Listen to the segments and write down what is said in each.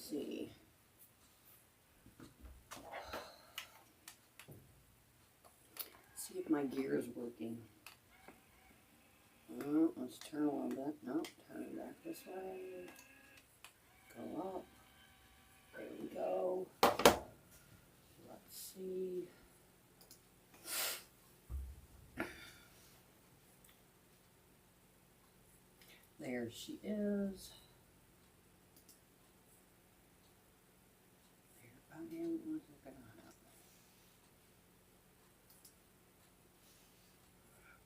see. See if my gear is working. Oh, let's turn a little bit. No, turn it back this way. Go up. There we go. Let's see. There she is. There again. What's it gonna happen?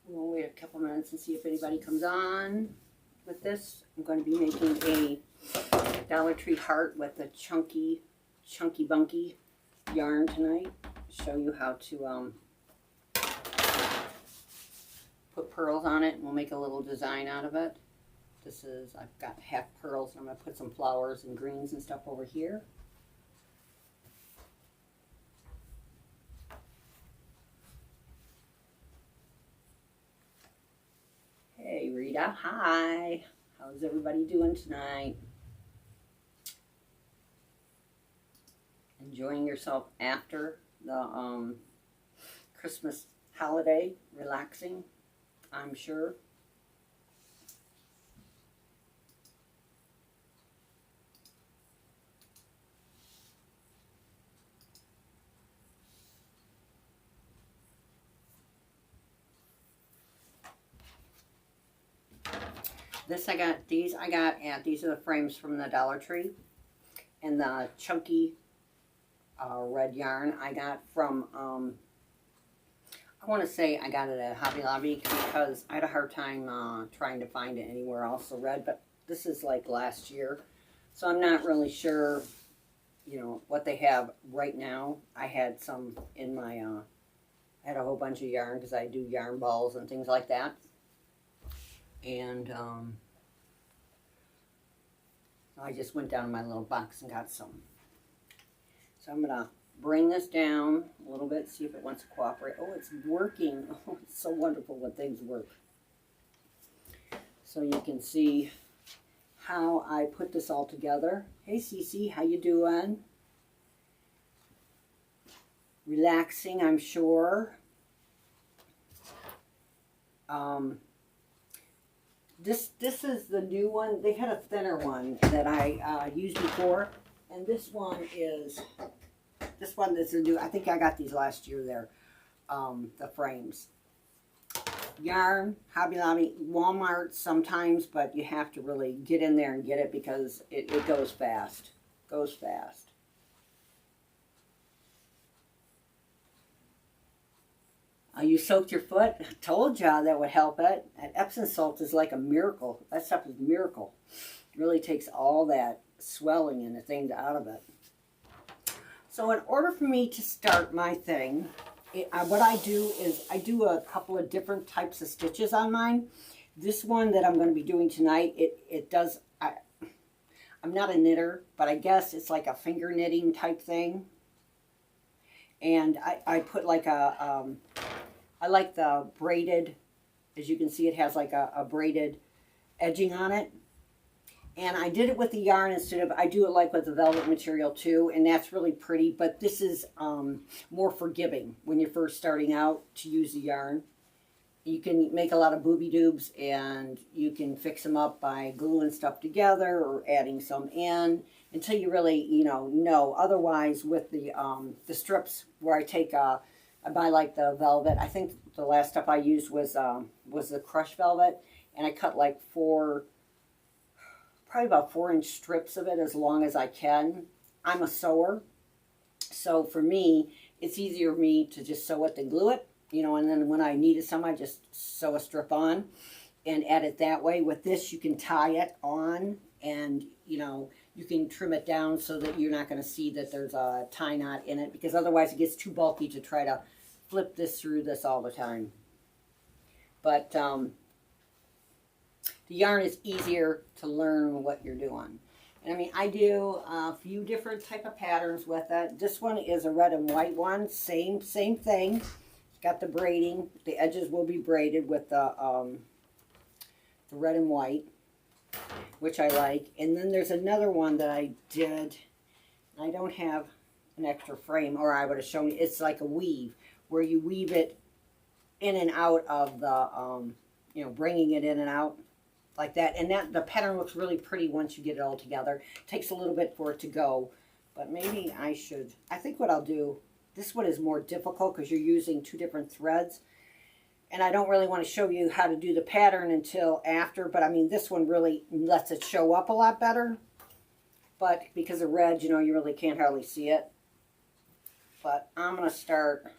We'll wait a couple minutes and see if anybody comes on with this. I'm going to be making a Dollar Tree heart with a chunky bunky yarn tonight. Show you how to put pearls on it, and we'll make a little design out of it. This is, I've got half pearls, and I'm going to put some flowers and greens and stuff over here. Hey Rita, hi. How's everybody doing tonight? Enjoying yourself after the Christmas holiday, relaxing, I'm sure. These I got at, these are the frames from the Dollar Tree. And the chunky red yarn I got from, I want to say I got it at Hobby Lobby because I had a hard time trying to find it anywhere else, the red, but this is like last year. So I'm not really sure, you know, what they have right now. I had some in my, I had a whole bunch of yarn because I do yarn balls and things like that. And I just went down in my little box and got some. So I'm going to bring this down a little bit, see if it wants to cooperate. Oh, it's working. Oh, it's so wonderful when things work. So you can see how I put this all together. Hey, Cece, how you doing? Relaxing, I'm sure. This is the new one. They had a thinner one that I used before, and this one is the new. I think I got these last year there. The frames, yarn, Hobby Lobby, Walmart sometimes, but you have to really get in there and get it because it goes fast. Goes fast. You soaked your foot? I told ya that would help it. And Epsom salt is like a miracle. That stuff is a miracle. It really takes all that swelling and the things out of it. So in order for me to start my thing, what I do is I do a couple of different types of stitches on mine. This one that I'm going to be doing tonight, it does, I'm not a knitter, but I guess it's like a finger knitting type thing. And I put like a, I like the braided, as you can see it has like a braided edging on it. And I did it with the yarn instead of, I do it like with the velvet material too, and that's really pretty, but this is more forgiving when you're first starting out to use the yarn. You can make a lot of booby-doobs, and you can fix them up by gluing stuff together or adding some in until you really, you know. Otherwise, with the strips where I buy like the velvet. I think the last stuff I used was the crushed velvet, and I cut like probably about 4-inch strips of it as long as I can. I'm a sewer, so for me, it's easier for me to just sew it than glue it. You know, and then when I needed some, I just sew a strip on and add it that way. With this, you can tie it on, and, you know, you can trim it down so that you're not going to see that there's a tie knot in it, because otherwise it gets too bulky to try to flip this through this all the time. But the yarn is easier to learn what you're doing. And I mean, I do a few different type of patterns with it. This one is a red and white one. Same thing. Got the braiding. The edges will be braided with the red and white, which I like. And then there's another one that I did. I don't have an extra frame, or I would have shown you. It's like a weave, where you weave it in and out of the, you know, bringing it in and out like that. And that the pattern looks really pretty once you get it all together. It takes a little bit for it to go, but maybe I think what I'll do, this one is more difficult because you're using 2 different threads. And I don't really want to show you how to do the pattern until after, but I mean, this one really lets it show up a lot better. But because of red, you know, you really can't hardly see it. But I'm going to start,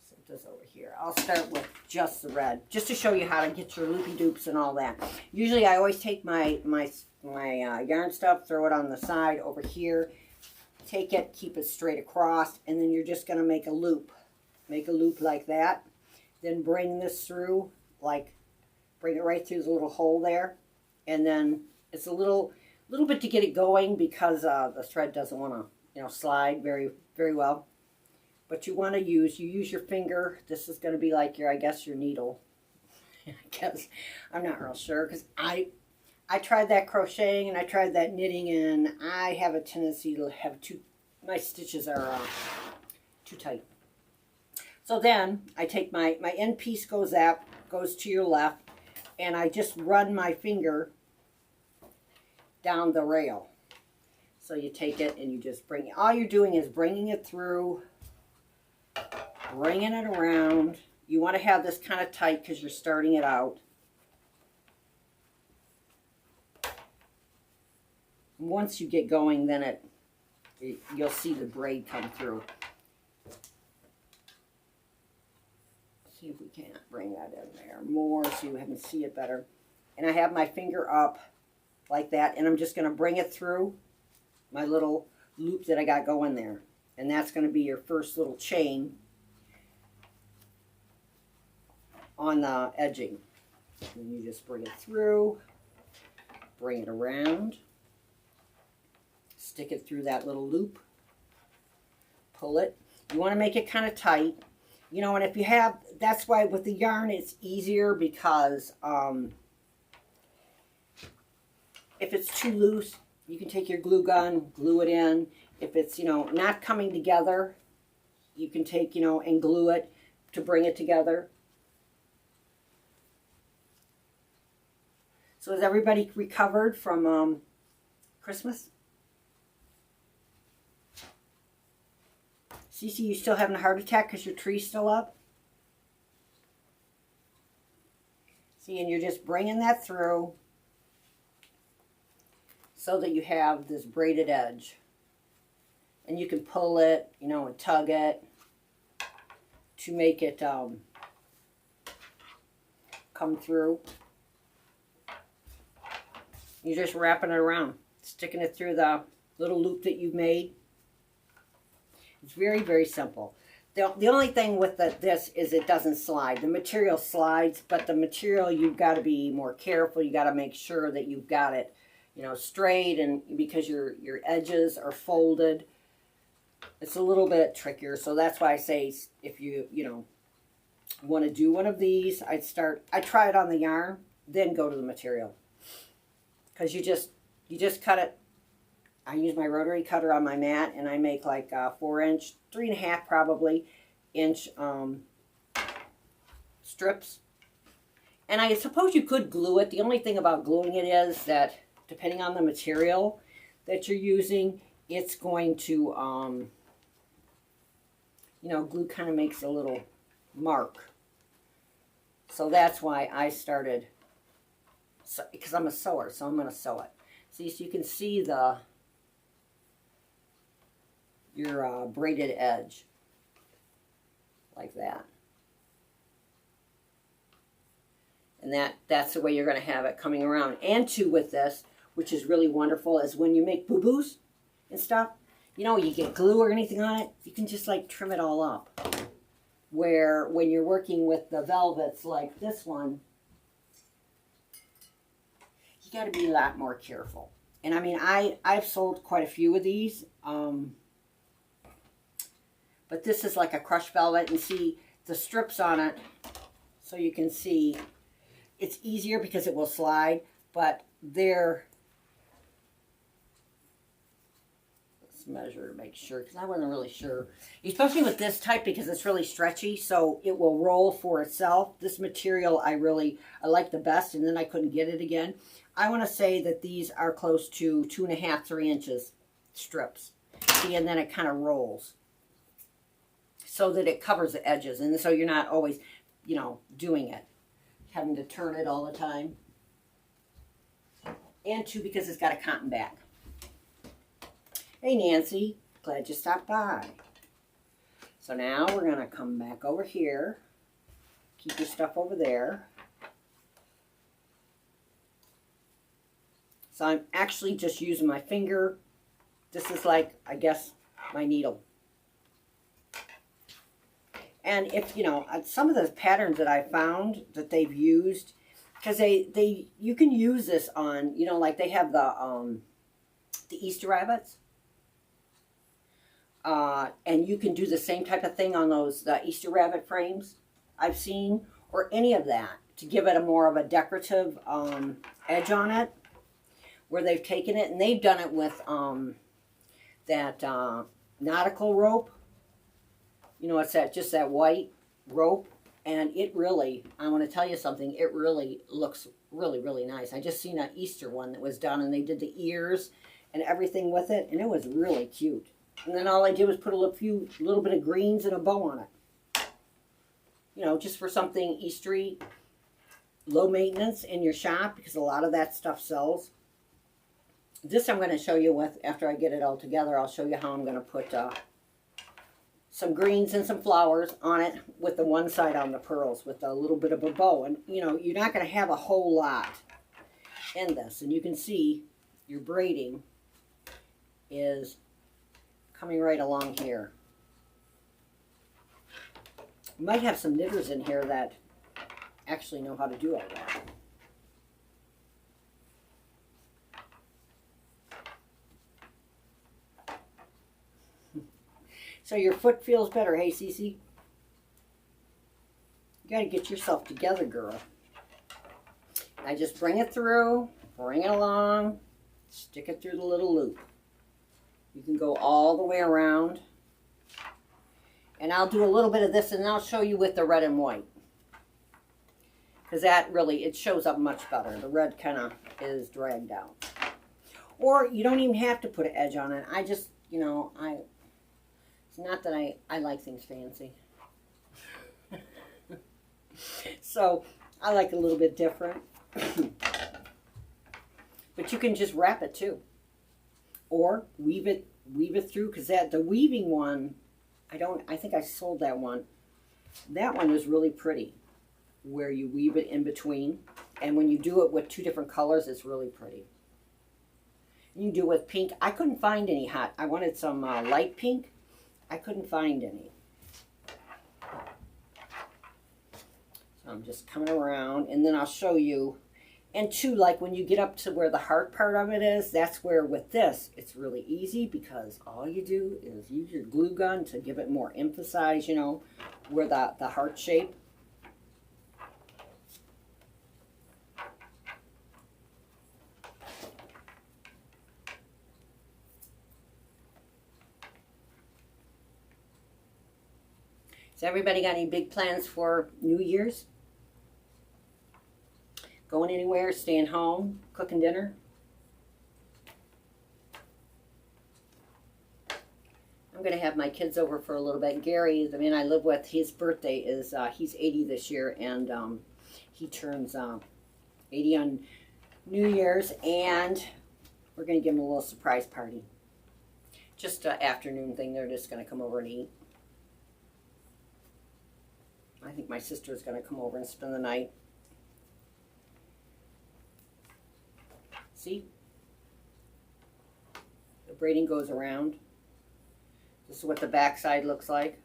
set this over here. I'll start with just the red, just to show you how to get your loopy doops and all that. Usually I always take my yarn stuff, throw it on the side over here, take it, keep it straight across, and then you're just going to make a loop. Make a loop like that. Then bring this through, like, bring it right through the little hole there. And then it's a little bit to get it going because the thread doesn't want to, you know, slide very, very well. But you want to use your finger. This is going to be like your, I guess, your needle. I guess. I'm not real sure because I tried that crocheting and I tried that knitting, and I have a tendency to have my stitches are too tight. So then I take my end piece goes to your left, and I just run my finger down the rail. So you take it and you just bring it. All you're doing is bringing it through, bringing it around. You want to have this kind of tight because you're starting it out. Once you get going, then you'll see the braid come through. See if we can't bring that in there more so you can see it better. And I have my finger up like that, and I'm just going to bring it through my little loop that I got going there. And that's going to be your first little chain on the edging. And you just bring it through, bring it around, stick it through that little loop, pull it. You want to make it kind of tight. You know, and if you have, that's why with the yarn it's easier because if it's too loose, you can take your glue gun, glue it in. If it's, you know, not coming together, you can take, you know, and glue it to bring it together. So is everybody recovered from Christmas? Cece, you still having a heart attack because your tree's still up? See, and you're just bringing that through so that you have this braided edge. And you can pull it, you know, and tug it to make it come through. You're just wrapping it around, sticking it through the little loop that you've made. It's very, very simple. The only thing with this is it doesn't slide. The material slides, but the material, you've got to be more careful. You got to make sure that you've got it, you know, straight, and because your edges are folded, it's a little bit trickier. So that's why I say if you know, want to do one of these, I try it on the yarn, then go to the material. Because you just cut it. I use my rotary cutter on my mat, and I make like 4-inch, 3.5 probably inch strips. And I suppose you could glue it. The only thing about gluing it is that depending on the material that you're using, it's going to, you know, glue kind of makes a little mark. So that's why I started, because I'm a sewer, so I'm going to sew it. See, so you can see your braided edge like that. And that's the way you're going to have it coming around. And too, with this, which is really wonderful, is when you make boo-boos and stuff, you know, you get glue or anything on it, you can just like trim it all up. Where when you're working with the velvets like this one, you got to be a lot more careful. And I mean, I've sold quite a few of these, but this is like a crushed velvet, and see the strips on it, so you can see it's easier because it will slide, but they're Let's measure to make sure, because I wasn't really sure. Especially with this type, because it's really stretchy, so it will roll for itself. This material I like the best, and then I couldn't get it again. I want to say that these are close to 2.5, 3 inches strips. See, and then it kind of rolls so that it covers the edges, and so you're not always, you know, doing it, having to turn it all the time. And two, because it's got a cotton back. Hey Nancy, glad you stopped by. So now we're going to come back over here. Keep your stuff over there. So I'm actually just using my finger. This is like, I guess, my needle. And if, you know, some of the patterns that I found that they've used, because you can use this on, you know, like they have the Easter rabbits. And you can do the same type of thing on those Easter rabbit frames I've seen, or any of that, to give it a more of a decorative edge on it, where they've taken it, and they've done it with that nautical rope. You know, it's just that white rope, and it really, I want to tell you something, it really looks really, really nice. I just seen an Easter one that was done, and they did the ears and everything with it, and it was really cute. And then all I did was put a little bit of greens and a bow on it. You know, just for something Eastery, low maintenance in your shop, because a lot of that stuff sells. This I'm going to show you with, after I get it all together, I'll show you how I'm going to put some greens and some flowers on it with the one side on the pearls with a little bit of a bow. And, you know, you're not going to have a whole lot in this. And you can see your braiding is coming right along here. You might have some knitters in here that actually know how to do all that. So your foot feels better, hey Cece? You gotta get yourself together, girl. I just bring it through, bring it along, stick it through the little loop. You can go all the way around. And I'll do a little bit of this, and I'll show you with the red and white. Because that really, it shows up much better. The red kind of is dragged out. Or you don't even have to put an edge on it. I just, you know, it's not that I like things fancy. So I like it a little bit different. But you can just wrap it too. Or weave it through, because the weaving one, I think I sold that one. That one is really pretty, where you weave it in between. And when you do it with 2 different colors, it's really pretty. You can do it with pink. I couldn't find any hot. I wanted some light pink. I couldn't find any. So I'm just coming around, and then I'll show you. And two, like when you get up to where the heart part of it is, that's where with this, it's really easy, because all you do is use your glue gun to give it more emphasize, you know, where the heart shape. So everybody got any big plans for New Year's? Going anywhere, staying home, cooking dinner? I'm going to have my kids over for a little bit. Gary, the man I live with, his birthday is, he's 80 this year, and he turns 80 on New Year's, and we're going to give him a little surprise party. Just an afternoon thing. They're just going to come over and eat. I think my sister is going to come over and spend the night. See? The braiding goes around. This is what the back side looks like.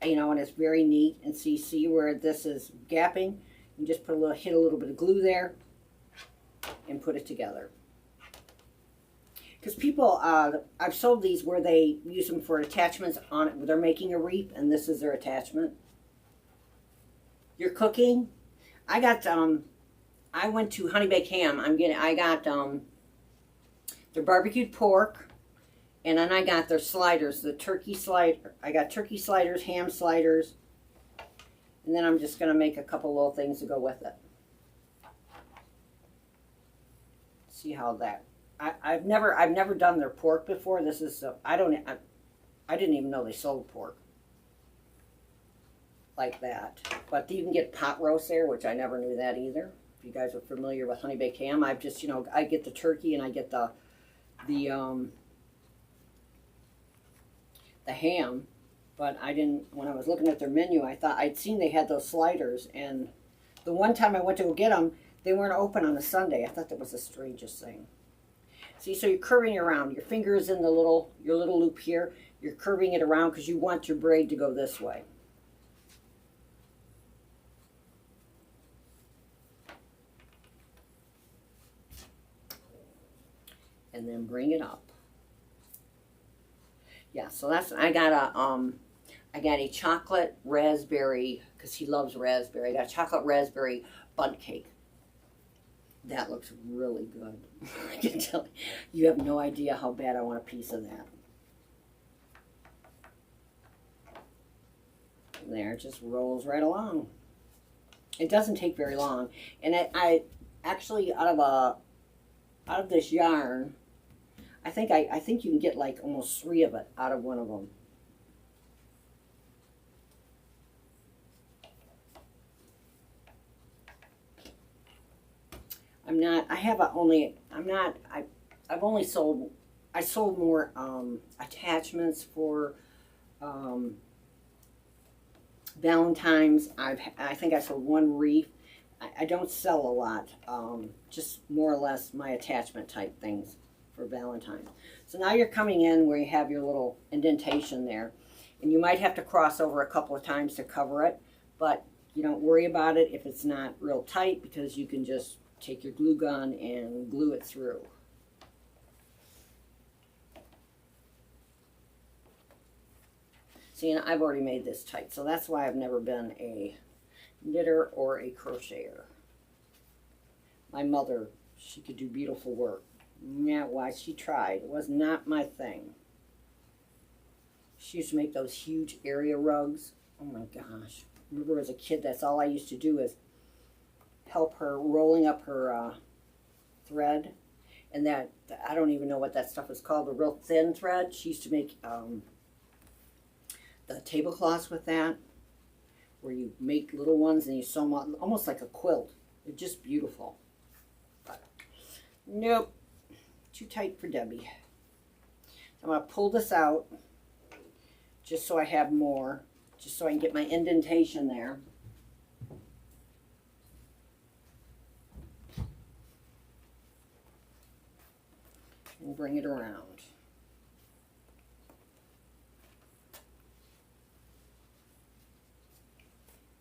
And, you know, and it's very neat. And see where this is gapping? You just hit a little bit of glue there and put it together. Because people, I've sold these where they use them for attachments on it. They're making a wreath, and this is their attachment. You're cooking. I got I went to Honey Baked Ham. I got their barbecued pork And then I got their sliders, the turkey slider. I got turkey sliders, ham sliders. And then I'm just going to make a couple little things to go with it. See how that... I've never done their pork before. This is... I didn't even know they sold pork like that. But you can get pot roast there, which I never knew that either. If you guys are familiar with honey baked ham, I've just, you know, I get the turkey and I get the ham, but I didn't, when I was looking at their menu, I thought I'd seen they had those sliders, and the one time I went to go get them, they weren't open on a Sunday. I thought that was the strangest thing. See, so you're curving it around. Your finger is in the your little loop here. You're curving it around because you want your braid to go this way. And then bring it up. Yeah, so that's, I got a chocolate raspberry, because he loves raspberry. I got a chocolate raspberry bundt cake. That looks really good. I can tell you have no idea how bad I want a piece of that. And there, it just rolls right along. It doesn't take very long. And I actually, out of this yarn, I think you can get like almost 3 of it out of one of them. I sold more attachments for Valentine's. I think I sold 1 wreath. I don't sell a lot, just more or less my attachment type things for Valentine. So now you're coming in where you have your little indentation there, and you might have to cross over a couple of times to cover it, but you don't worry about it if it's not real tight, because you can just take your glue gun and glue it through. See, and I've already made this tight, so that's why I've never been a knitter or a crocheter. My mother, she could do beautiful work. Yeah, why she tried. It was not my thing. She used to make those huge area rugs. Oh my gosh. I remember as a kid, that's all I used to do is help her rolling up her thread. And that, I don't even know what that stuff is called, the real thin thread. She used to make the tablecloths with that, where you make little ones and you sew them on, almost like a quilt. They're just beautiful. But nope. Too tight for Debbie. I'm going to pull this out just so I have more, just so I can get my indentation there. And bring it around.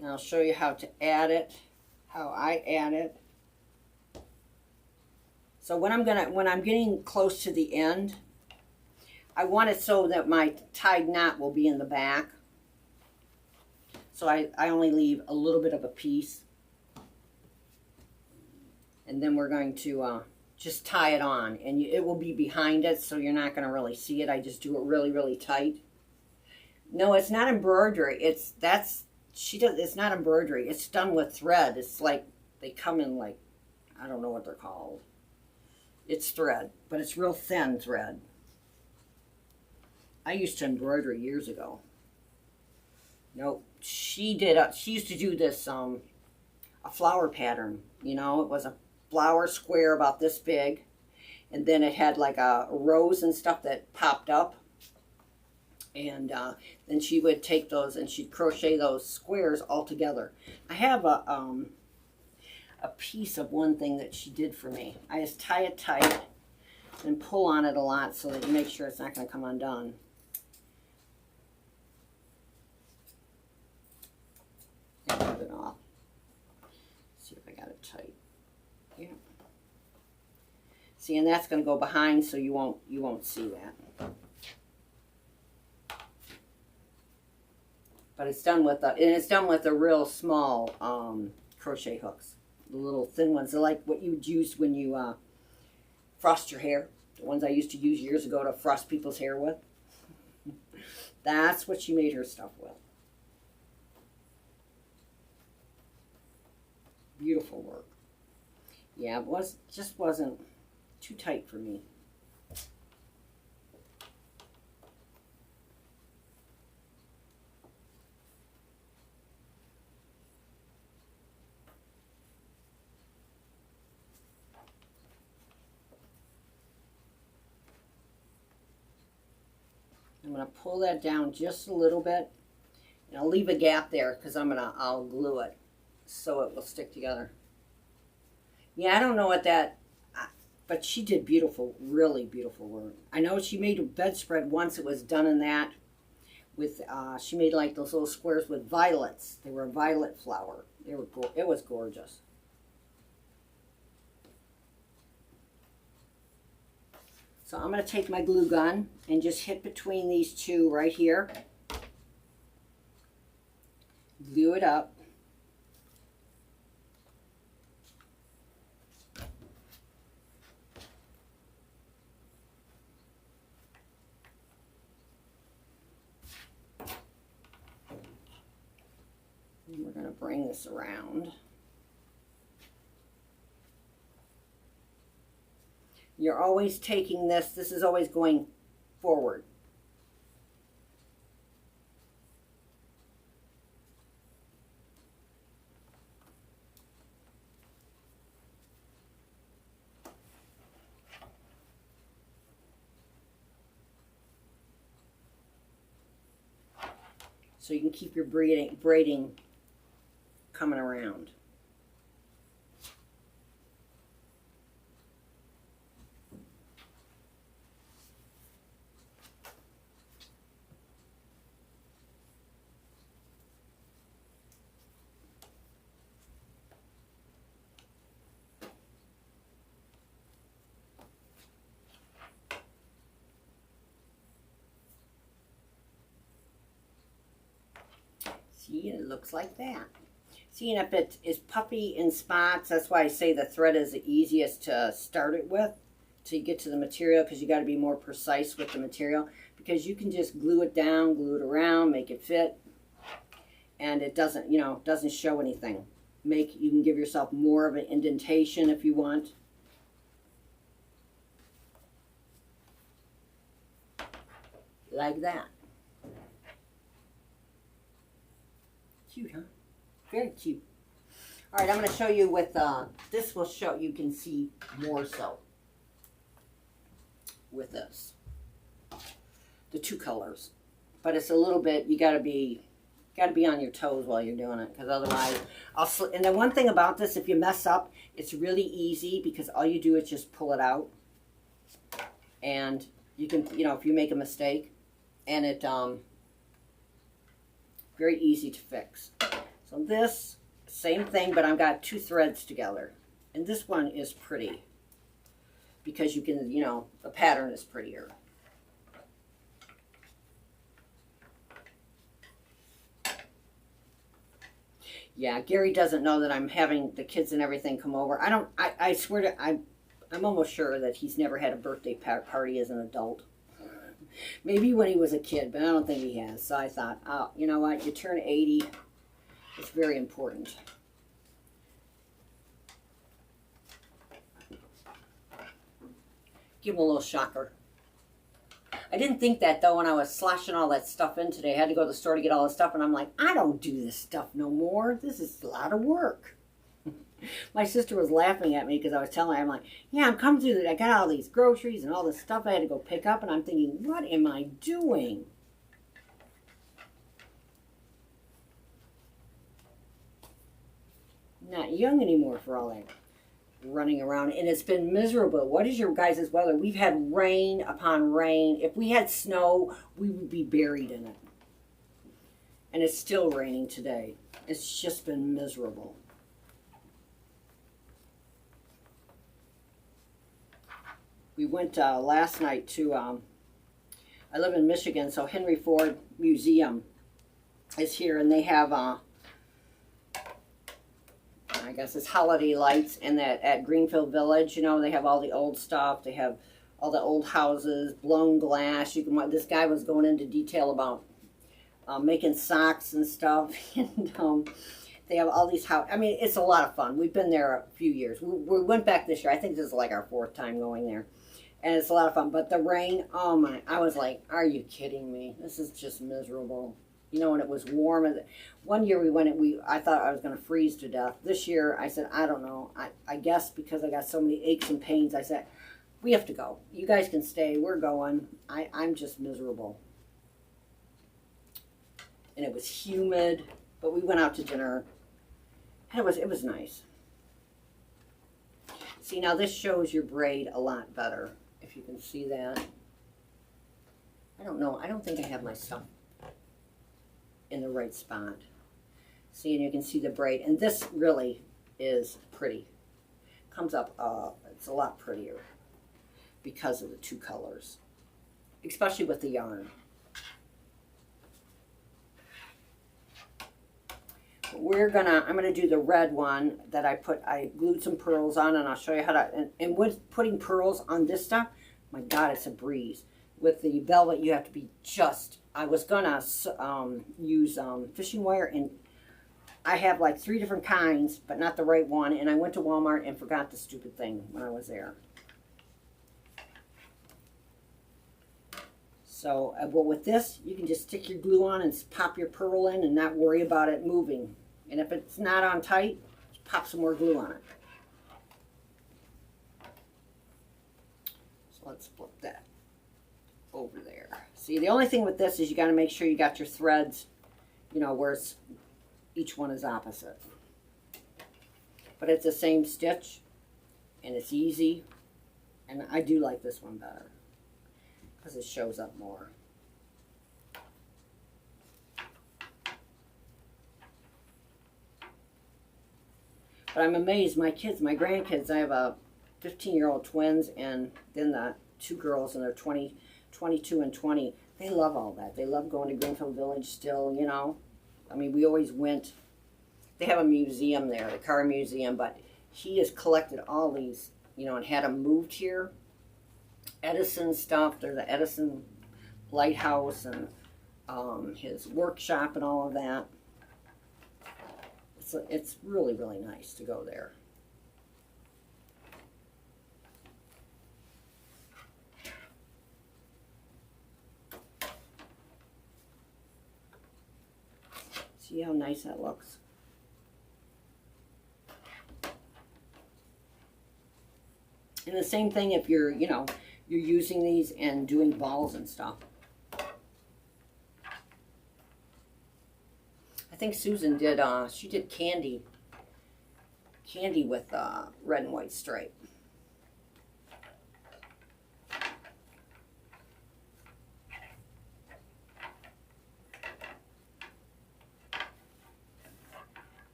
Now I'll show you how to add it, how I add it. So when I'm getting close to the end, I want it so that my tied knot will be in the back. So I only leave a little bit of a piece. And then we're going to just tie it on. And it will be behind it, so you're not going to really see it. I just do it really, really tight. No, it's not embroidery. It's not embroidery. It's done with thread. It's like, they come in like, I don't know what they're called. It's thread, but it's real thin thread. I used to embroider years ago. Nope, she used to do this, a flower pattern, you know. It was a flower square about this big, and then it had like a rose and stuff that popped up. And then she would take those and she'd crochet those squares all together. I have a piece of one thing that she did for me. I just tie it tight and pull on it a lot so that you make sure it's not going to come undone. And cut it off. See if I got it tight. Yeah. See, and that's going to go behind, so you won't see that. But it's done with a real small crochet hooks, the little thin ones. They're like what you would use when you frost your hair. The ones I used to use years ago to frost people's hair with. That's what she made her stuff with. Beautiful work. Yeah, it just wasn't too tight for me. I'm going to pull that down just a little bit, and I'll leave a gap there because I'll glue it so it will stick together. Yeah, I don't know what that, but she did beautiful, really beautiful work. I know she made a bedspread once. It was done in that with, she made like those little squares with violets. They were a violet flower. It was gorgeous. So I'm going to take my glue gun and just hit between these two right here. Glue it up. And we're going to bring this around. You're always taking this is always going forward. So you can keep your braiding coming around. See, it looks like that. See, and if it is puffy in spots, that's why I say the thread is the easiest to start it with, till you get to the material, because you got to be more precise with the material, because you can just glue it down, glue it around, make it fit, and it doesn't, doesn't show anything. You can give yourself more of an indentation if you want. Like that. Cute, huh? Very cute. All right, I'm going to show you with, this will show, you can see more so with this. The two colors. But it's a little bit, you got to be on your toes while you're doing it, because otherwise, and the one thing about this, if you mess up, it's really easy, because all you do is just pull it out. And you can, if you make a mistake, and it, very easy to fix. So this, same thing, but I've got two threads together. And this one is pretty, because you can, the pattern is prettier. Yeah, Gary doesn't know that I'm having the kids and everything come over. I swear to, I'm almost sure that he's never had a birthday party as an adult. Maybe when he was a kid, but I don't think he has. So I thought, oh, you know what? You turn 80. It's very important. Give him a little shocker. I didn't think that, though, when I was sloshing all that stuff in today. I had to go to the store to get all the stuff, and I'm like, I don't do this stuff no more. This is a lot of work. My sister was laughing at me because I was telling her, I'm like, yeah, I'm coming through. I got all these groceries and all this stuff I had to go pick up, and I'm thinking, what am I doing? Not young anymore for all that running around, and it's been miserable. What is your guys' weather? We've had rain upon rain. If we had snow, we would be buried in it. And it's still raining today. It's just been miserable. We went last night to, I live in Michigan, so Henry Ford Museum is here, and they have, I guess it's holiday lights, and that at Greenfield Village, they have all the old stuff. They have all the old houses, blown glass. You can. This guy was going into detail about making socks and stuff, and they have all these I mean, it's a lot of fun. We've been there a few years. We went back this year. I think this is like our 4th time going there, and it's a lot of fun. But the rain, oh my! I was like, "Are you kidding me? This is just miserable." You know, and it was warm. And one year we went, I thought I was going to freeze to death. This year, I said, I don't know. I guess because I got so many aches and pains, I said, we have to go. You guys can stay. We're going. I'm just miserable. And it was humid, but we went out to dinner. And it was nice. See, now this shows your braid a lot better, if you can see that. I don't know. I don't think I have my stuff in the right spot. See, and you can see the braid. And this really is pretty. Comes up, it's a lot prettier because of the 2 colors, especially with the yarn. I'm gonna do the red one that I glued some pearls on, and I'll show you how to, and with putting pearls on this stuff, my God, it's a breeze. With the velvet, you have to be just, I was gonna use fishing wire, and I have like 3 different kinds, but not the right one, and I went to Walmart and forgot the stupid thing when I was there. So, but with this, you can just stick your glue on and pop your pearl in and not worry about it moving. And if it's not on tight, just pop some more glue on it. So let's flip that over there. See, the only thing with this is you got to make sure you got your threads, you know, where each one is opposite. But it's the same stitch, and it's easy, and I do like this one better because it shows up more. But I'm amazed, my kids, my grandkids, I have a 15-year-old twins, and then the 2 girls, and they're 22 and 20. They love all that. They love going to Greenfield Village still, you know. I mean, we always went. They have a museum there, the car museum, but he has collected all these, you know, and had them moved here. Edison stuff. There's the Edison lighthouse and his workshop and all of that. It's really, really nice to go there. See how nice that looks? And the same thing if you're, you know, you're using these and doing balls and stuff. I think Susan did, she did candy with red and white stripe.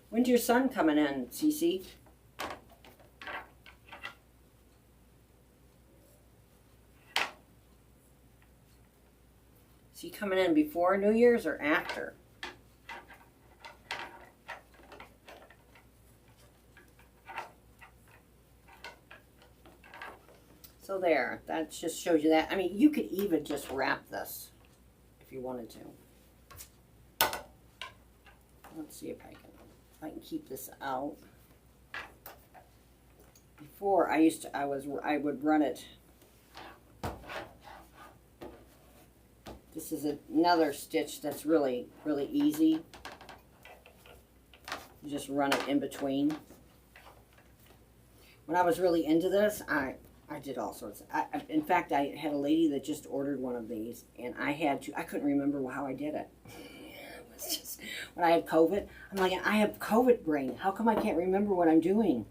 When's your son coming in, Cece? Is he coming in before New Year's or after? So there, that just shows you that. I mean, you could even just wrap this if you wanted to. Let's see if I can keep this out. Before I would run it. This is another stitch that's really, really easy. You just run it in between. When I was really into this, I did all sorts. In fact, I had a lady that just ordered one of these, and I couldn't remember how I did it. It's just, when I had COVID, I'm like, I have COVID brain. How come I can't remember what I'm doing?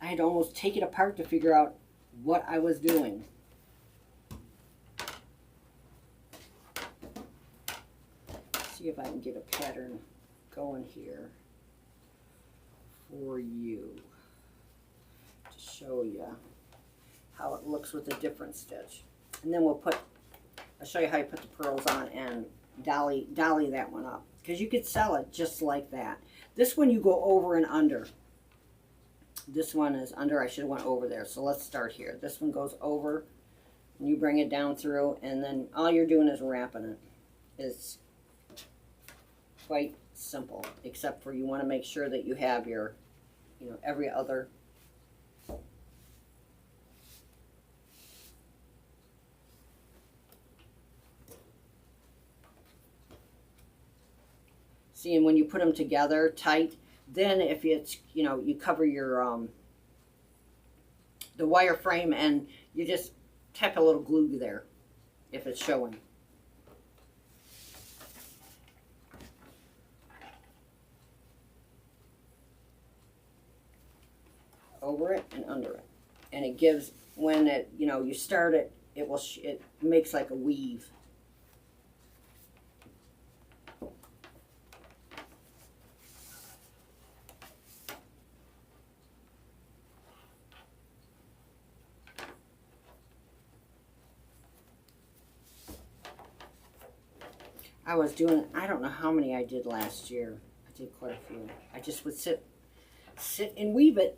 I had to almost take it apart to figure out what I was doing. See if I can get a pattern going here for you to show you how it looks with a different stitch. And then I'll show you how you put the pearls on and dolly that one up. Because you could sell it just like that. This one you go over and under. This one is under. I should have went over there. So let's start here. This one goes over. And you bring it down through. And then all you're doing is wrapping it. It's quite simple. Except for you want to make sure that you have your, every other. See, and when you put them together tight, then if it's, you cover your, the wire frame and you just tack a little glue there if it's showing. Over it and under it. And it gives, when it, you start it, it makes like a weave. I was doing, I don't know how many I did last year. I did quite a few. I just would sit and weave it.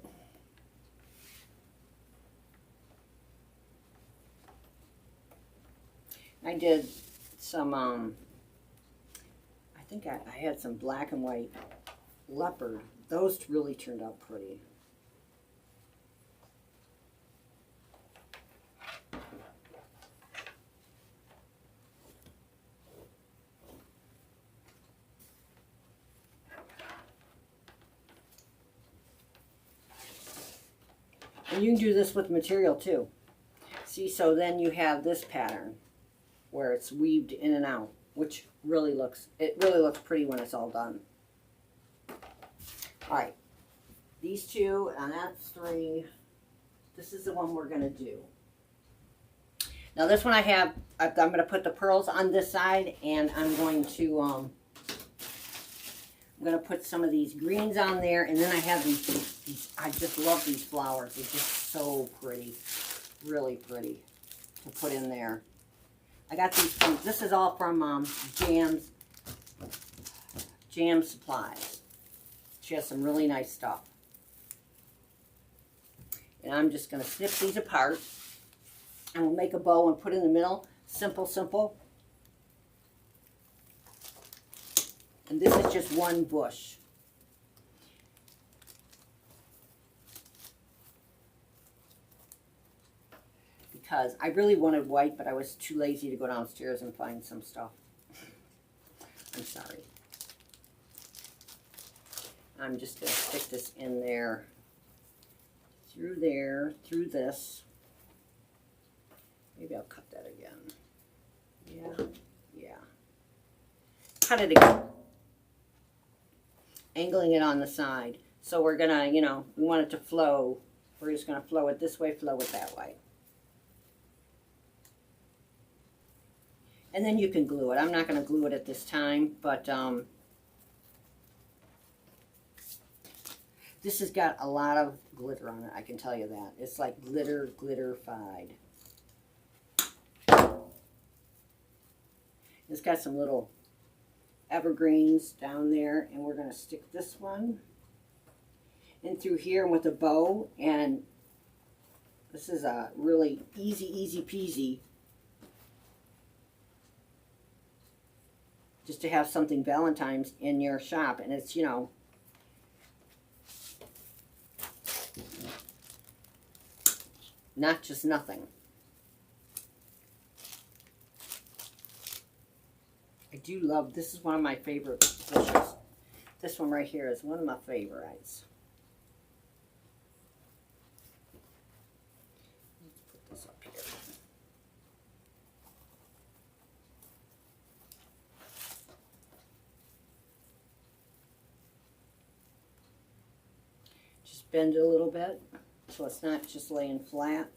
I did some, I think I had some black and white leopard. Those really turned out pretty. And you can do this with material too. See, so then you have this pattern where it's weaved in and out, which really looks pretty when it's all done. All right, these two, and that's 3. This is the one we're gonna do. Now this one I'm gonna put the pearls on this side, and I'm going to, I'm going to put some of these greens on there, and then I have these I just love these flowers. They're just so pretty, really pretty to put in there. I got these from, this is all from Jam Supplies. She has some really nice stuff. And I'm just going to snip these apart, and we'll make a bow and put in the middle. Simple, simple. And this is just one bush. Because I really wanted white, but I was too lazy to go downstairs and find some stuff. I'm sorry. I'm just going to stick this in there, through this. Maybe I'll cut that again. Yeah. Cut it again. Angling it on the side. So we're gonna, we want it to flow. We're just gonna flow it this way, flow it that way. And then you can glue it. I'm not gonna glue it at this time, but this has got a lot of glitter on it, I can tell you that. It's like glitterified. It's got some little evergreens down there, and we're going to stick this one in through here with a bow, and this is a really easy peasy, just to have something Valentine's in your shop. And it's, not just nothing. I do love, this is one of my favorite bushes. This one right here is one of my favorites. Let's put this up here. Just bend it a little bit so it's not just laying flat.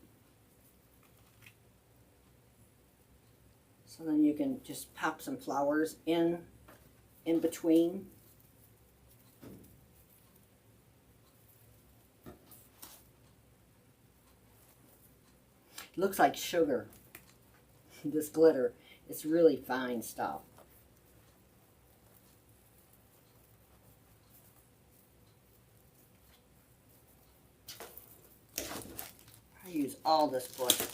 So then you can just pop some flowers in between. Looks like sugar, this glitter. It's really fine stuff. I use all this glitter.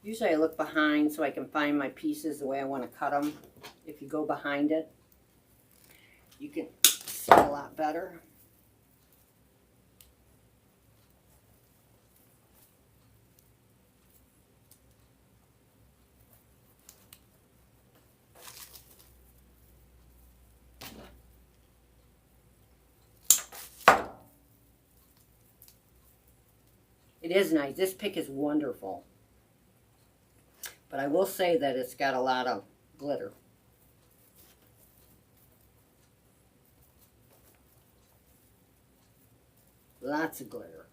Usually I look behind so I can find my pieces the way I want to cut them. If you go behind it, you can see a lot better. It is nice. This pick is wonderful. But I will say that it's got a lot of glitter. Lots of glitter.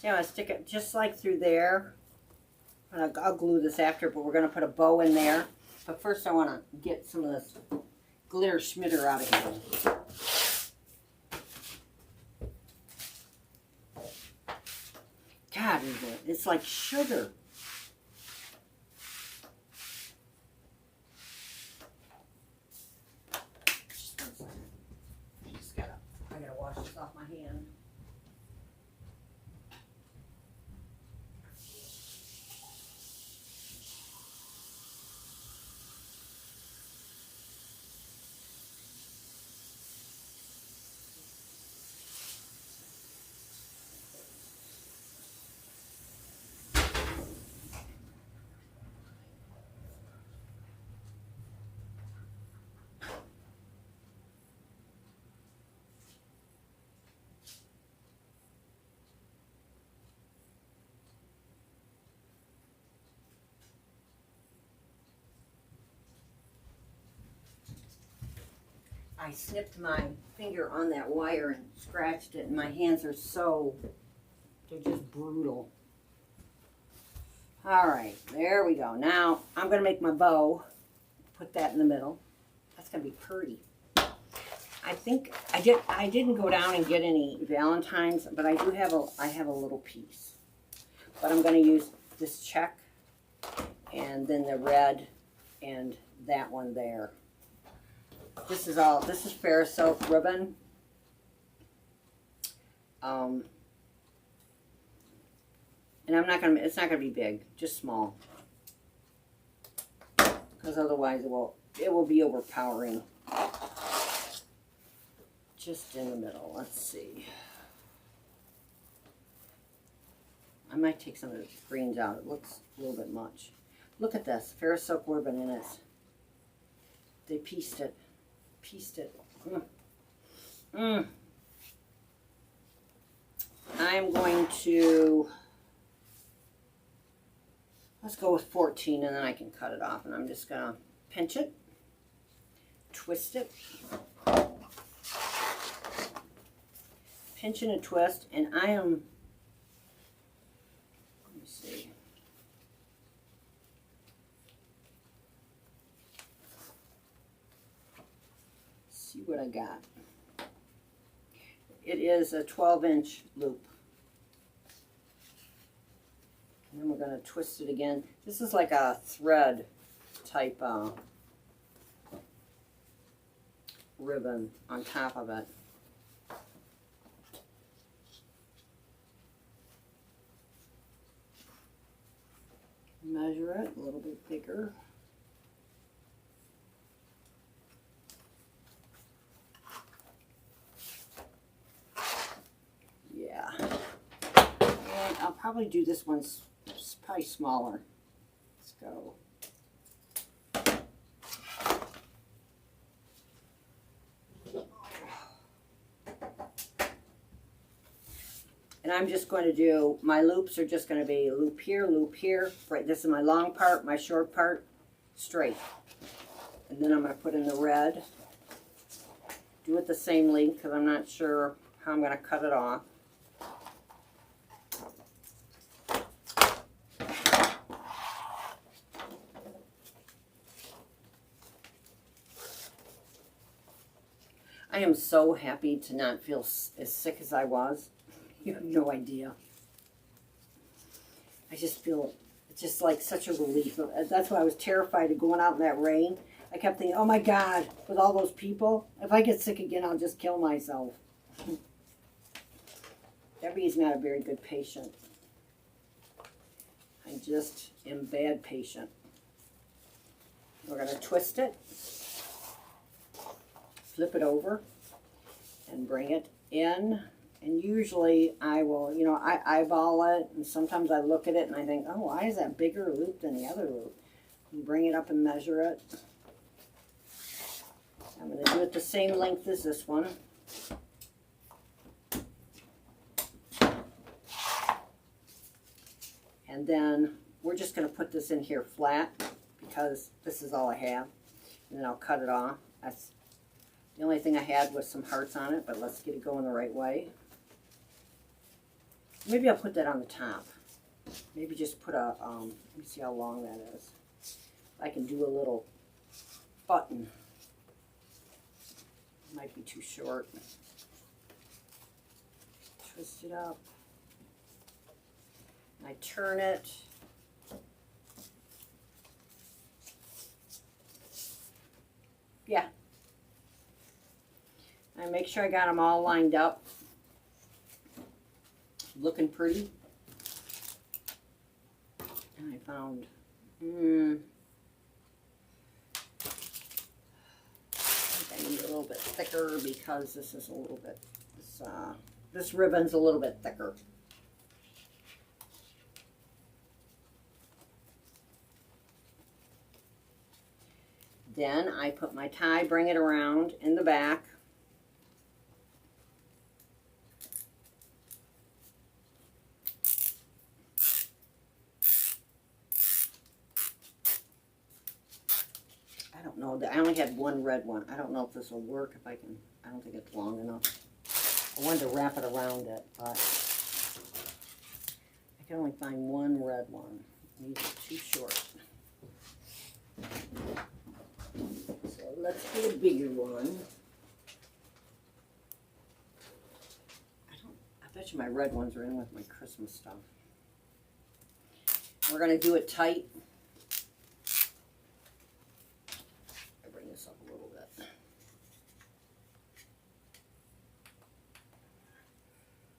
So I'm going to stick it just like through there. And I'll glue this after, but we're going to put a bow in there. But first I want to get some of this glitter schmitter out of here. God, it's like sugar. Just 1 second. I gotta wash this off my hand. I snipped my finger on that wire and scratched it, and my hands are they're just brutal. All right, there we go. Now I'm going to make my bow, put that in the middle. That's going to be pretty. I think I didn't go down and get any Valentines, but I have a little piece. But I'm going to use this check and then the red and that one there. This is Ferris Silk ribbon. And it's not gonna be big, just small. Because otherwise it will be overpowering. Just in the middle, let's see. I might take some of the greens out. It looks a little bit much. Look at this, Ferris Silk ribbon in it. They pieced it. I'm going to, let's go with 14 and then I can cut it off, and I'm just going to pinch it, twist it, pinch and a twist, and I am, let me see. See what I got. It is a 12-inch loop. And then we're going to twist it again. This is like a thread type ribbon on top of it. Measure it a little bit bigger. Yeah. And I'll probably do this one probably smaller. Let's go. And I'm just going to do, my loops are just going to be loop here. Right, this is my long part, my short part, straight. And then I'm going to put in the red. Do it the same length because I'm not sure how I'm going to cut it off. I am so happy to not feel as sick as I was. You have no idea. I just feel it's just like such a relief. That's why I was terrified of going out in that rain. I kept thinking, oh my God, with all those people, if I get sick again, I'll just kill myself. Debbie is not a very good patient. I just am bad patient. We're going to twist it, flip it over, and bring it in. And usually I will, you know, I eyeball it, and sometimes I look at it and I think, oh, why is that bigger loop than the other loop? And bring it up and measure it. I'm going to do it the same length as this one. And then we're just going to put this in here flat because this is all I have. And then I'll cut it off. That's the only thing I had was some hearts on it, but let's get it going the right way. Maybe I'll put that on the top. Maybe just put a, let me see how long that is. I can do a little button. Might be too short. Twist it up. I turn it. Yeah. I make sure I got them all lined up. Looking pretty. And I found, I think I need a little bit thicker because this is a little bit, this ribbon's a little bit thicker. Then I put my tie, bring it around in the back. I don't know, I only had one red one. I don't know if this will work, if I can, I don't think it's long enough. I wanted to wrap it around it, but I can only find one red one. These are too short. So let's get a bigger one. I bet you my red ones are in with my Christmas stuff. We're going to do it tight. I'll bring this up a little bit.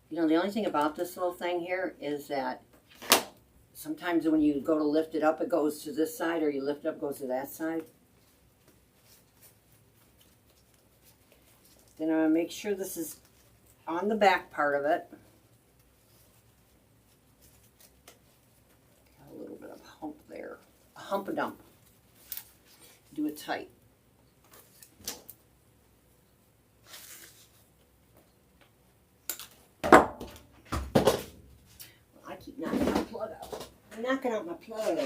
You know, the only thing about this little thing here is that sometimes when you go to lift it up, it goes to this side, or you lift it up, it goes to that side. Then I'm going to make sure this is on the back part of it. Got a little bit of hump there. A hump-a-dump. Do it tight. Well, I keep knocking my plug out. I'm knocking out my plug.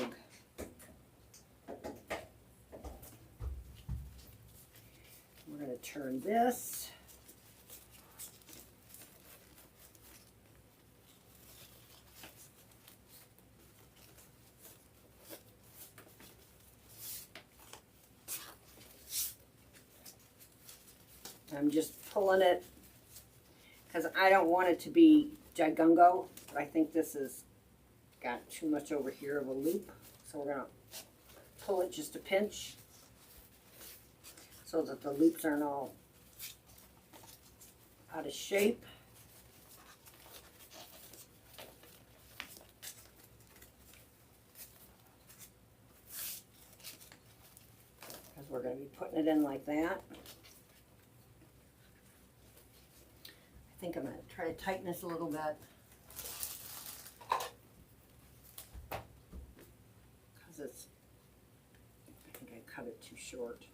We're going to turn this. I'm just pulling it because I don't want it to be gigungo, but I think this is got too much over here of a loop, so we're going to pull it just a pinch so that the loops aren't all out of shape. Because we're going to be putting it in like that. I think I'm going to try to tighten this a little bit. Because it's, I think I cut it too short.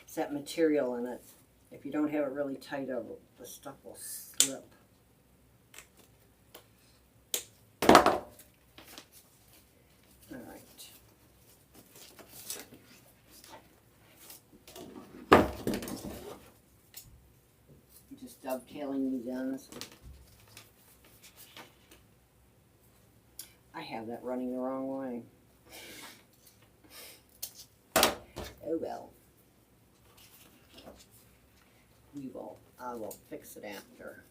It's that material in it. If you don't have it really tight, the stuff will slip. All right. I'm just dovetailing these ends. I have that running the wrong way. Oh well. I will fix it after.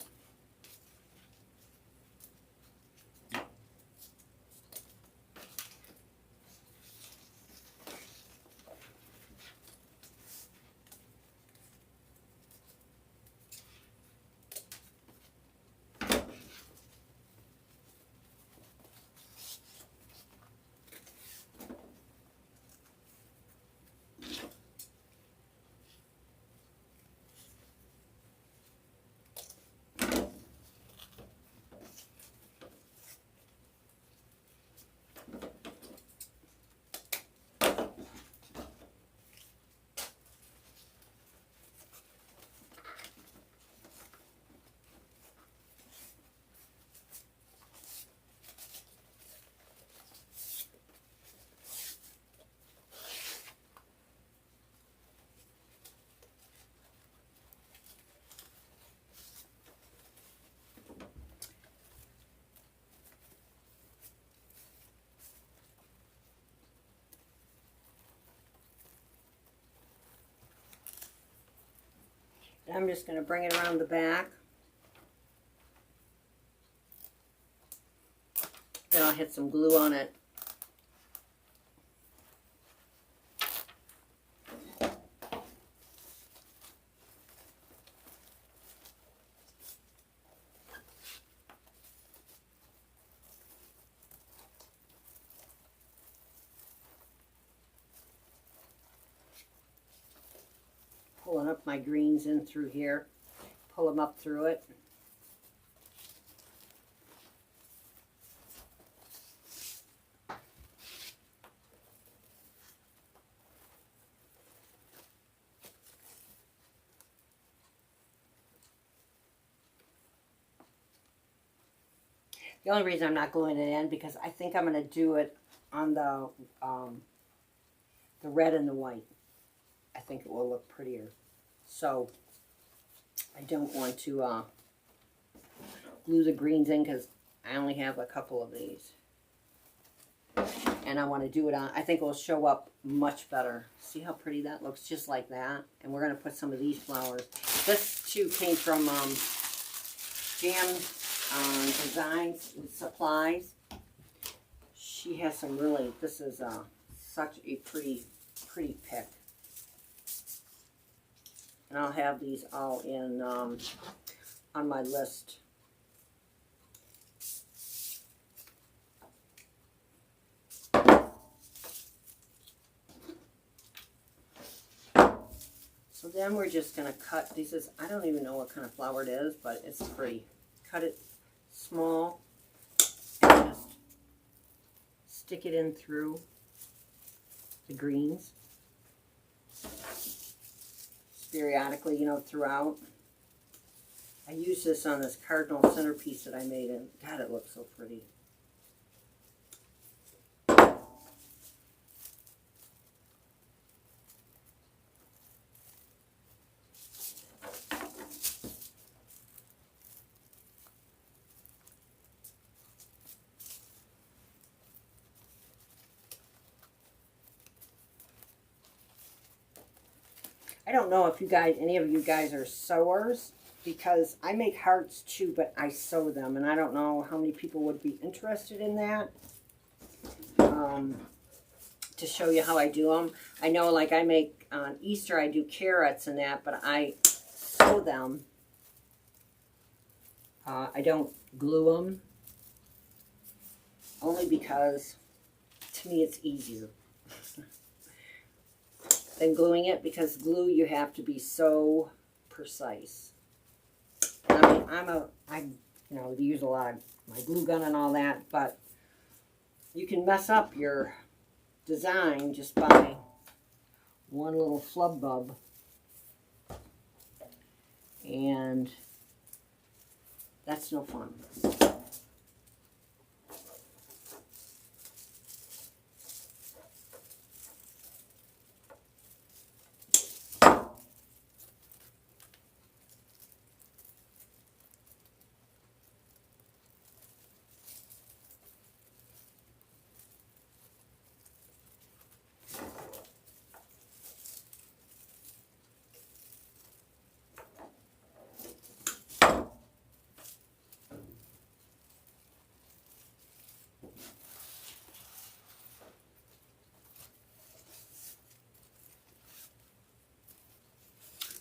And I'm just going to bring it around the back. Then I'll hit some glue on it. Pulling up my greens in through here, pull them up through it. The only reason I'm not gluing it in because I think I'm going to do it on the red and the white. I think it will look prettier. So I don't want to glue the greens in because I only have a couple of these. And I want to do it on, I think it will show up much better. See how pretty that looks? Just like that. And we're going to put some of these flowers. This too came from Jam Designs and Supplies. She has some really, this is such a pretty pick. And I'll have these all in on my list. So then we're just going to cut, these is, I don't even know what kind of flower it is, but it's pretty. Cut it small and just stick it in through the greens. Periodically, you know, throughout. I use this on this cardinal centerpiece that I made, and God, it looks so pretty. I don't know if you guys, any of you guys are sewers, because I make hearts too, but I sew them, and I don't know how many people would be interested in that. to show you how I do them. I know, like, I make on Easter, I do carrots and that, but I sew them. I don't glue them, only because to me it's easier than gluing it, because glue you have to be so precise. I mean, I you know, use a lot of my glue gun and all that, but you can mess up your design just by one little flub bub, and that's no fun.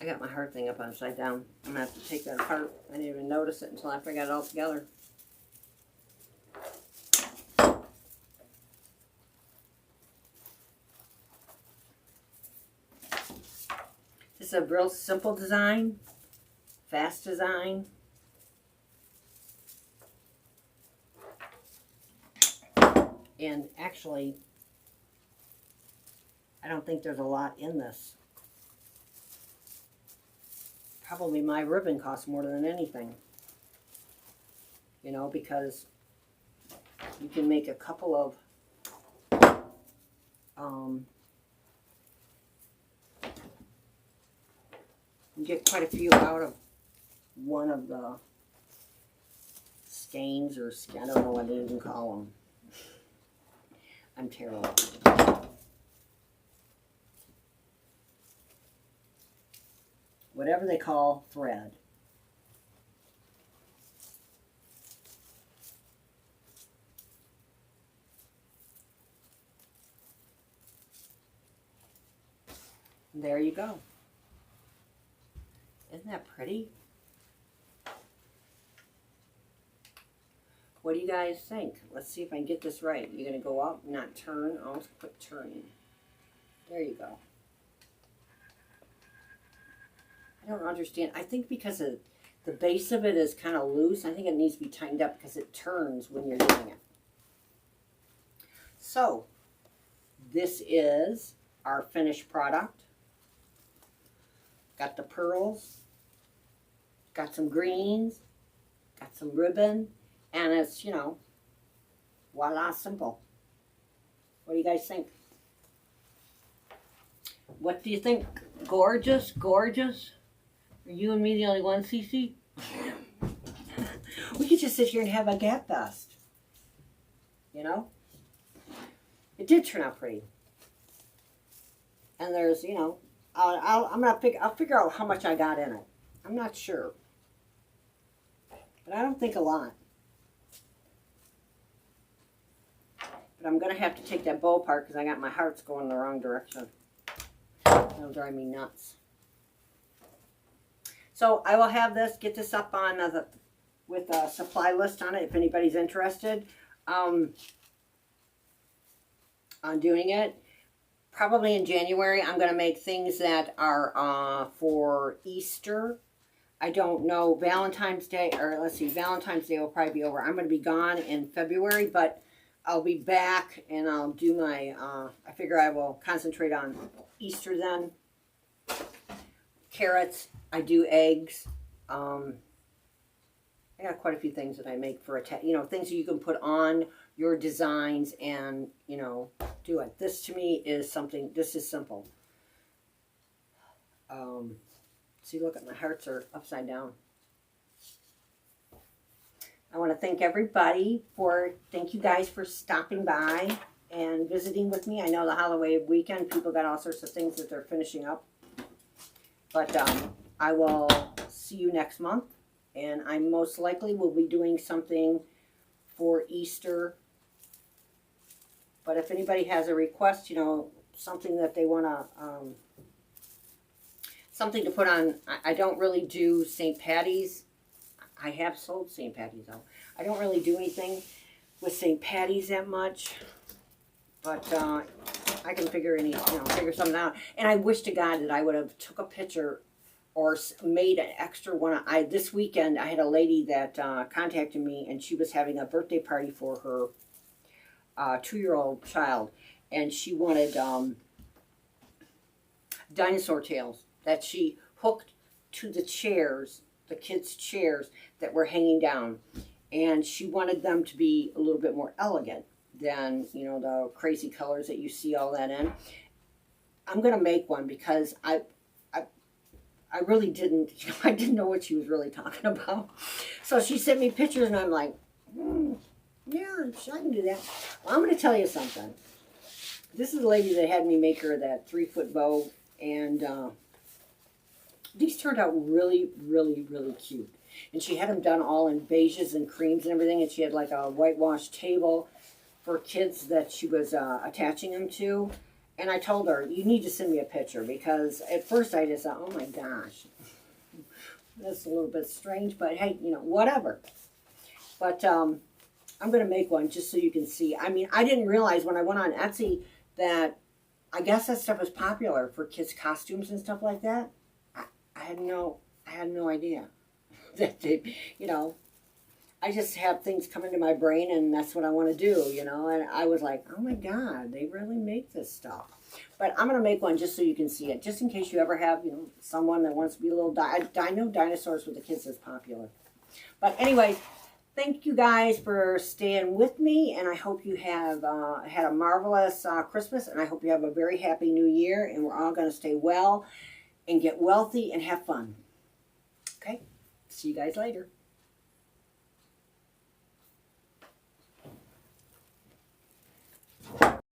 I got my heart thing up upside down. I'm going to have to take that apart. I didn't even notice it until after I got it all together. This is a real simple design, fast design. And actually, I don't think there's a lot in this. Probably my ribbon costs more than anything, you know, because you can make a couple of you get quite a few out of one of the skeins, or I don't know what they even call them. I'm terrible. Whatever they call thread. There you go. Isn't that pretty? What do you guys think? Let's see if I can get this right. You're going to go up, not turn. I'll put turn. There you go. I don't understand. I think because of the base of it is kind of loose, I think it needs to be tightened up because it turns when you're doing it. So, this is our finished product. Got the pearls, got some greens, got some ribbon, and it's, you know, voila, simple. What do you guys think? What do you think? Gorgeous? Gorgeous? Are you and me the only one, Cece? We could just sit here and have a gap fest. You know? It did turn out pretty. And there's, you know, I'll figure out how much I got in it. I'm not sure. But I don't think a lot. But I'm going to have to take that bow apart because I got my hearts going the wrong direction. It'll drive me nuts. So I will have this, get this up on with a supply list on it if anybody's interested on doing it. Probably in January, I'm going to make things that are for Easter. I don't know, Valentine's Day, or let's see, Valentine's Day will probably be over. I'm going to be gone in February, but I'll be back and I'll do my, I figure I will concentrate on Easter then. Carrots, I do eggs. I got quite a few things that I make for you know, things that you can put on your designs and, you know, do it. This to me is something, this is simple. See, look at my hearts are upside down. I want to thank everybody thank you guys for stopping by and visiting with me. I know the Halloween weekend, people got all sorts of things that they're finishing up. But I will see you next month. And I most likely will be doing something for Easter But if anybody has a request, you know, something that they want to, something to put on, I don't really do St. Patty's. I have sold St. Patty's though. I don't really do anything with St. Patty's that much, but I can figure figure something out. And I wish to God that I would have took a picture or made an extra one. This weekend I had a lady that contacted me, and she was having a birthday party for her 2-year-old child, and she wanted dinosaur tails that she hooked to the chairs, the kids' chairs that were hanging down, and she wanted them to be a little bit more elegant than, you know, the crazy colors that you see all that in. I'm gonna make one because I really didn't, you know, I didn't know what she was really talking about. So she sent me pictures, and I'm like, yeah, I can do that. Well, I'm going to tell you something. This is the lady that had me make her that 3-foot bow, and these turned out really, really, really cute. And she had them done all in beiges and creams and everything, and she had like a whitewashed table for kids that she was attaching them to. And I told her, you need to send me a picture, because at first I just thought, oh my gosh, that's a little bit strange, but hey, you know, whatever. But I'm going to make one just so you can see. I mean, I didn't realize when I went on Etsy that I guess that stuff was popular for kids' costumes and stuff like that. I had no idea that they, you know, I just have things come into my brain, and that's what I want to do, you know. And I was like, oh my God, they really make this stuff. But I'm going to make one just so you can see it, just in case you ever have, you know, someone that wants to be a little, I know dinosaurs with the kids is popular. But anyway, thank you guys for staying with me, and I hope you have had a marvelous Christmas, and I hope you have a very happy New Year, and we're all going to stay well and get wealthy and have fun. Okay? See you guys later.